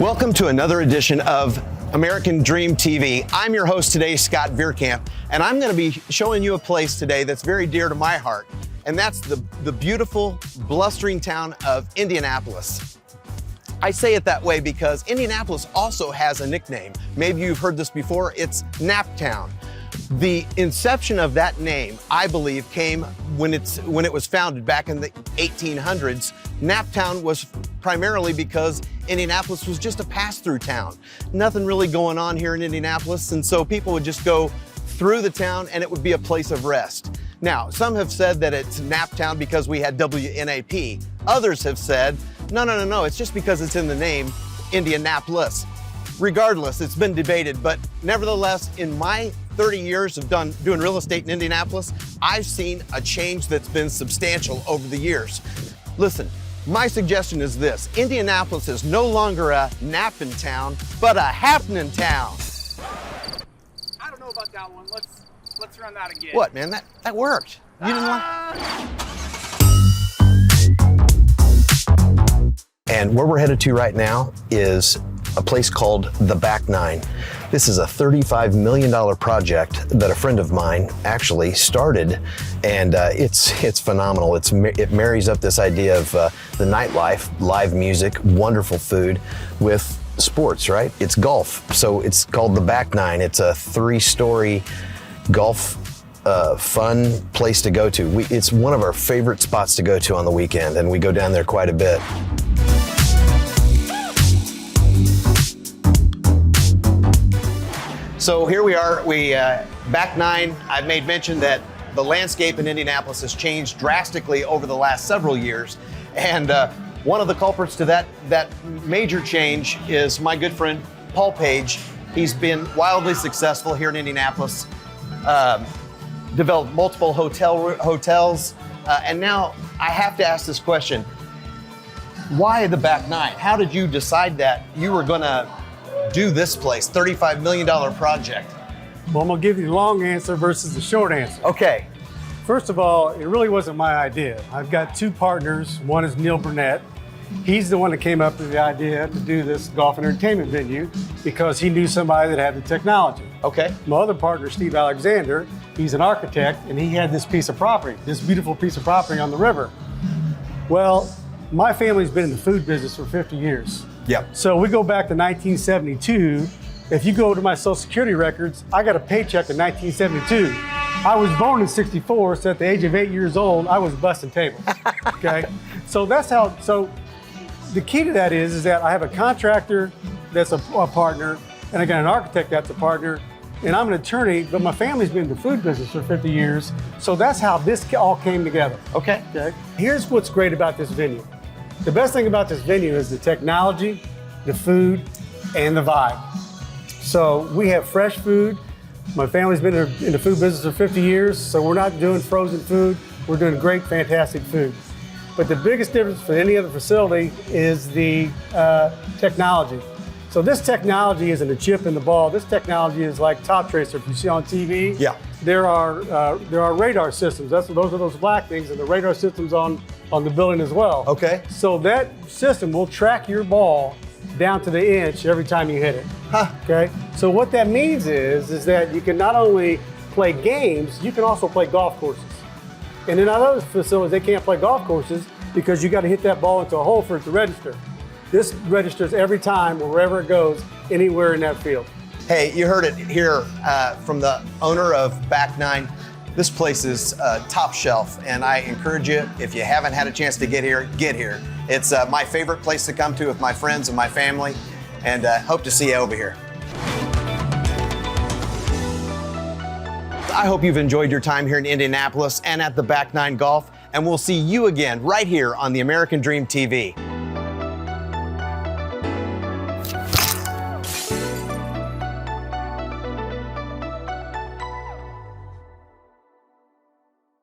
Welcome to another edition of American Dream TV. I'm your host today, Scott Veerkamp, and I'm going to be showing you a place today that's very dear to my heart, and that's the beautiful, blustering town of Indianapolis. I say it that way because Indianapolis also has a nickname. Maybe you've heard this before. It's Naptown. The inception of that name, I believe, came when it was founded back in the 1800s. Naptown was primarily because Indianapolis was just a pass-through town. Nothing really going on here in Indianapolis, and so people would just go through the town and it would be a place of rest. Now, some have said that it's Naptown because we had WNAP. Others have said, no, it's just because it's in the name, Indianapolis. Regardless, it's been debated, but nevertheless, in my 30 years of doing real estate in Indianapolis, I've seen a change that's been substantial over the years. Listen, my suggestion is this: Indianapolis is no longer a napping town, but a happening town. I don't know about that one. Let's run that again. What, man? That worked. You didn't like? And where we're headed to right now is a place called the Back Nine. This is a $35 million project that a friend of mine actually started, and it's phenomenal. It marries up this idea of the nightlife, live music, wonderful food with sports, right? It's golf, so it's called the Back Nine. It's a 3-story golf fun place to go to. It's one of our favorite spots to go to on the weekend, and we go down there quite a bit. So here we are, Back Nine. I've made mention that the landscape in Indianapolis has changed drastically over the last several years. And one of the culprits to that major change is my good friend, Paul Page. He's been wildly successful here in Indianapolis, developed multiple hotels, and now I have to ask this question. Why the Back Nine? How did you decide that you were gonna do this place, $35 million project? Well, I'm gonna give you the long answer versus the short answer. Okay. First of all, it really wasn't my idea. I've got 2 partners. One is Neil Burnett. He's the one that came up with the idea to do this golf and entertainment venue because he knew somebody that had the technology. Okay. My other partner, Steve Alexander, he's an architect, and he had this piece of property, this beautiful piece of property on the river. Well, my family's been in the food business for 50 years. Yep. So we go back to 1972. If you go to my Social Security records, I got a paycheck in 1972. I was born in 64, so at the age of 8 years old, I was busting tables, okay? So that's how, so the key to that is that I have a contractor that's a partner, and I got an architect that's a partner, and I'm an attorney, but my family's been in the food business for 50 years, so that's how this all came together. Okay. Here's what's great about this venue. The best thing about this venue is the technology, the food, and the vibe. So we have fresh food. My family's been in the food business for 50 years, so we're not doing frozen food. We're doing great, fantastic food. But the biggest difference from any other facility is the technology. So this technology isn't a chip in the ball. This technology is like Top Tracer, if you see on TV. Yeah. There are radar systems. Those are those black things, and the radar systems on the building as well. Okay. So that system will track your ball down to the inch every time you hit it. Huh. Okay. So what that means is that you can not only play games, you can also play golf courses. And in other facilities, they can't play golf courses because you got to hit that ball into a hole for it to register. This registers every time, wherever it goes, anywhere in that field. Hey, you heard it here from the owner of Back Nine. This place is top shelf, and I encourage you, if you haven't had a chance to get here, get here. It's my favorite place to come to with my friends and my family, and hope to see you over here. I hope you've enjoyed your time here in Indianapolis and at the Back Nine Golf, and we'll see you again right here on the American Dream TV.